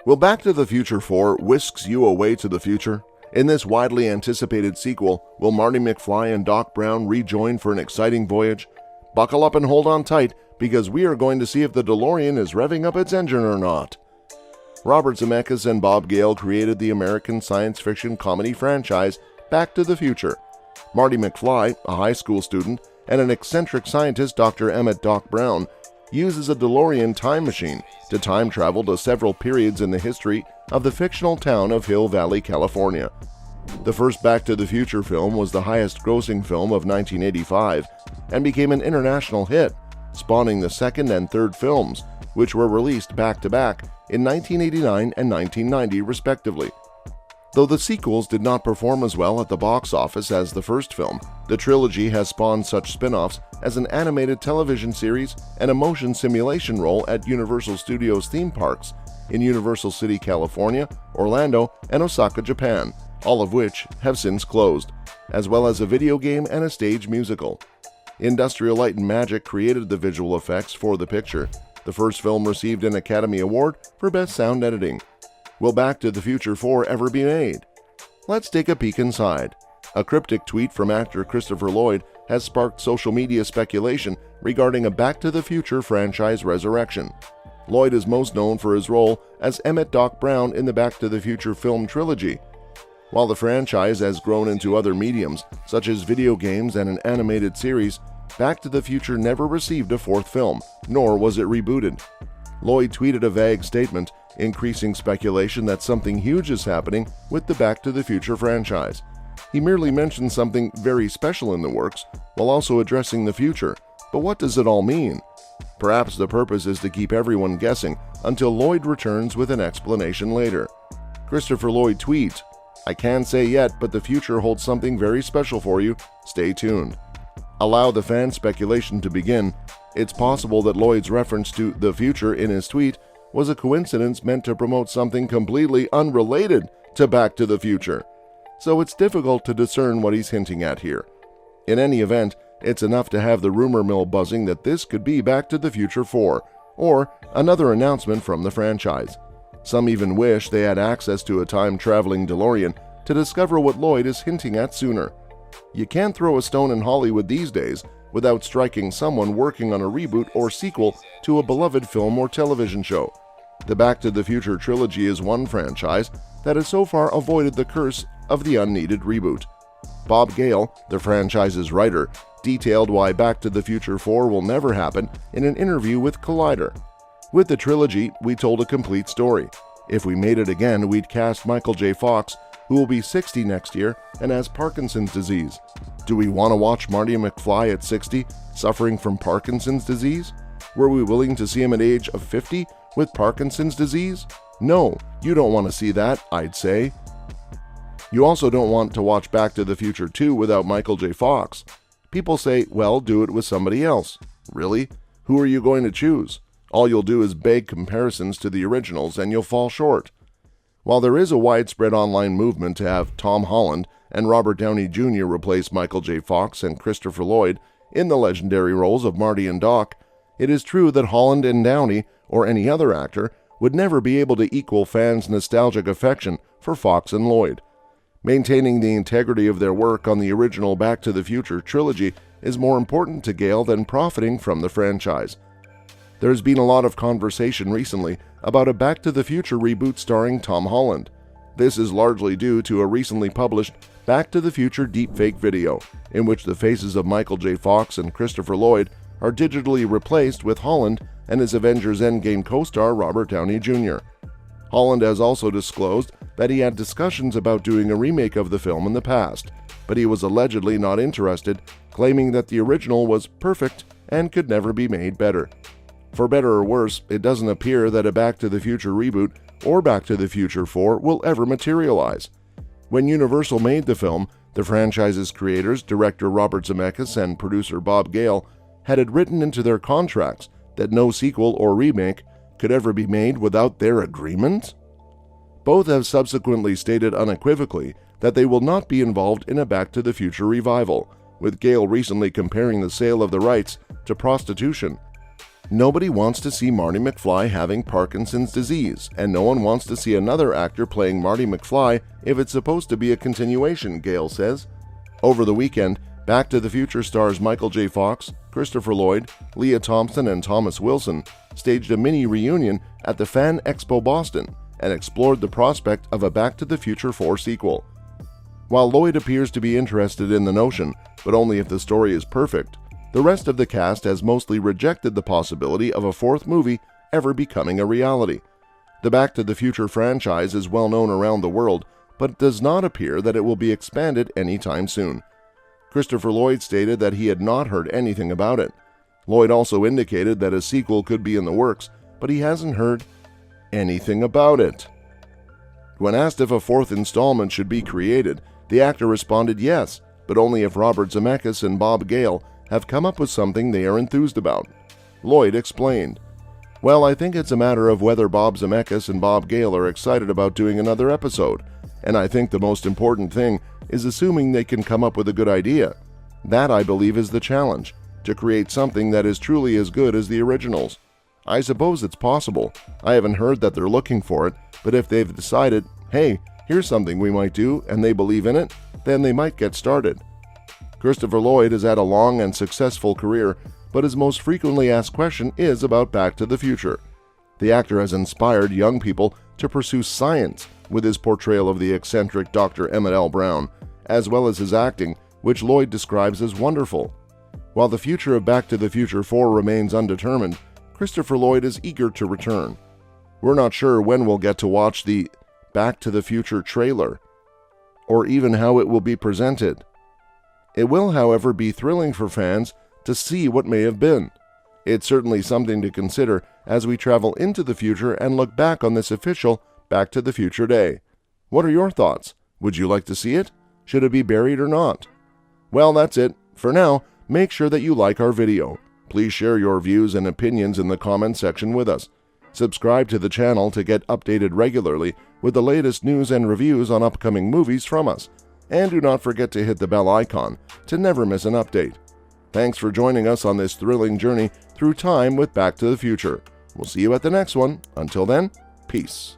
Will Back to the Future 4 whisks you away to the future? In this widely anticipated sequel, will Marty McFly and Doc Brown rejoin for an exciting voyage? Buckle up and hold on tight, because we are going to see if the DeLorean is revving up its engine or not. Robert Zemeckis and Bob Gale created the American science fiction comedy franchise Back to the Future. Marty McFly, a high school student, and an eccentric scientist, Dr. Emmett Doc Brown, uses a DeLorean time machine to time travel to several periods in the history of the fictional town of Hill Valley, California. The first Back to the Future film was the highest-grossing film of 1985 and became an international hit, spawning the second and third films, which were released back-to-back in 1989 and 1990 respectively. Though the sequels did not perform as well at the box office as the first film, the trilogy has spawned such spin-offs as an animated television series and a motion simulation role at Universal Studios theme parks in Universal City, California, Orlando, and Osaka, Japan, all of which have since closed, as well as a video game and a stage musical. Industrial Light and Magic created the visual effects for the picture. The first film received an Academy Award for Best Sound Editing. Will Back to the Future 4 ever be made? Let's take a peek inside. A cryptic tweet from actor Christopher Lloyd has sparked social media speculation regarding a Back to the Future franchise resurrection. Lloyd is most known for his role as Emmett Doc Brown in the Back to the Future film trilogy. While the franchise has grown into other mediums, such as video games and an animated series, Back to the Future never received a fourth film, nor was it rebooted. Lloyd tweeted a vague statement, increasing speculation that something huge is happening with the Back to the Future franchise. He merely mentioned something very special in the works, while also addressing the future. But what does it all mean? Perhaps the purpose is to keep everyone guessing until Lloyd returns with an explanation later. Christopher Lloyd tweets, "I can't say yet, but the future holds something very special for you. Stay tuned." Allow the fan speculation to begin. It's possible that Lloyd's reference to the future in his tweet was a coincidence meant to promote something completely unrelated to Back to the Future. So it's difficult to discern what he's hinting at here. In any event, it's enough to have the rumor mill buzzing that this could be Back to the Future 4, or another announcement from the franchise. Some even wish they had access to a time-traveling DeLorean to discover what Lloyd is hinting at sooner. You can't throw a stone in Hollywood these days without striking someone working on a reboot or sequel to a beloved film or television show. The Back to the Future trilogy is one franchise that has so far avoided the curse of the unneeded reboot. Bob Gale, the franchise's writer, detailed why Back to the Future 4 will never happen in an interview with Collider. "With the trilogy, we told a complete story. If we made it again, we'd cast Michael J. Fox, who will be 60 next year and has Parkinson's disease. Do we want to watch Marty McFly at 60 suffering from Parkinson's disease? Were we willing to see him at age of 50 with Parkinson's disease? No, you don't want to see that, I'd say. You also don't want to watch Back to the Future 2 without Michael J. Fox. People say, well, do it with somebody else. Really? Who are you going to choose? All you'll do is beg comparisons to the originals and you'll fall short." While there is a widespread online movement to have Tom Holland and Robert Downey Jr. replace Michael J. Fox and Christopher Lloyd in the legendary roles of Marty and Doc, it is true that Holland and Downey, or any other actor, would never be able to equal fans' nostalgic affection for Fox and Lloyd. Maintaining the integrity of their work on the original Back to the Future trilogy is more important to Gale than profiting from the franchise. There's been a lot of conversation recently about a Back to the Future reboot starring Tom Holland. This is largely due to a recently published Back to the Future deepfake video, in which the faces of Michael J. Fox and Christopher Lloyd are digitally replaced with Holland and his Avengers Endgame co-star Robert Downey Jr. Holland has also disclosed that he had discussions about doing a remake of the film in the past, but he was allegedly not interested, claiming that the original was perfect and could never be made better. For better or worse, it doesn't appear that a Back to the Future reboot or Back to the Future 4 will ever materialize. When Universal made the film, the franchise's creators, director Robert Zemeckis and producer Bob Gale, had it written into their contracts that no sequel or remake could ever be made without their agreement? Both have subsequently stated unequivocally that they will not be involved in a Back to the Future revival, with Gale recently comparing the sale of the rights to prostitution. Nobody wants to see Marty McFly having Parkinson's disease, and no one wants to see another actor playing Marty McFly if it's supposed to be a continuation, Gale says. Over the weekend, Back to the Future stars Michael J. Fox, Christopher Lloyd, Lea Thompson, and Thomas Wilson staged a mini reunion at the Fan Expo Boston and explored the prospect of a Back to the Future 4 sequel. While Lloyd appears to be interested in the notion, but only if the story is perfect, the rest of the cast has mostly rejected the possibility of a fourth movie ever becoming a reality. The Back to the Future franchise is well known around the world, but it does not appear that it will be expanded anytime soon. Christopher Lloyd stated that he had not heard anything about it. Lloyd also indicated that a sequel could be in the works, but he hasn't heard anything about it. When asked if a fourth installment should be created, the actor responded yes, but only if Robert Zemeckis and Bob Gale have come up with something they are enthused about. Lloyd explained, "Well, I think it's a matter of whether Bob Zemeckis and Bob Gale are excited about doing another episode, and I think the most important thing is assuming they can come up with a good idea. That, I believe, is the challenge, to create something that is truly as good as the originals. I suppose it's possible. I haven't heard that they're looking for it, but if they've decided, hey, here's something we might do, and they believe in it, then they might get started." Christopher Lloyd has had a long and successful career, but his most frequently asked question is about Back to the Future. The actor has inspired young people to pursue science with his portrayal of the eccentric Dr. Emmett L. Brown, as well as his acting, which Lloyd describes as wonderful. While the future of Back to the Future 4 remains undetermined, Christopher Lloyd is eager to return. We're not sure when we'll get to watch the Back to the Future trailer, or even how it will be presented. It will, however, be thrilling for fans to see what may have been. It's certainly something to consider as we travel into the future and look back on this official Back to the Future Day. What are your thoughts? Would you like to see it? Should it be buried or not? Well, that's it. For now, make sure that you like our video. Please share your views and opinions in the comment section with us. Subscribe to the channel to get updated regularly with the latest news and reviews on upcoming movies from us. And do not forget to hit the bell icon to never miss an update. Thanks for joining us on this thrilling journey through time with Back to the Future. We'll see you at the next one. Until then, peace.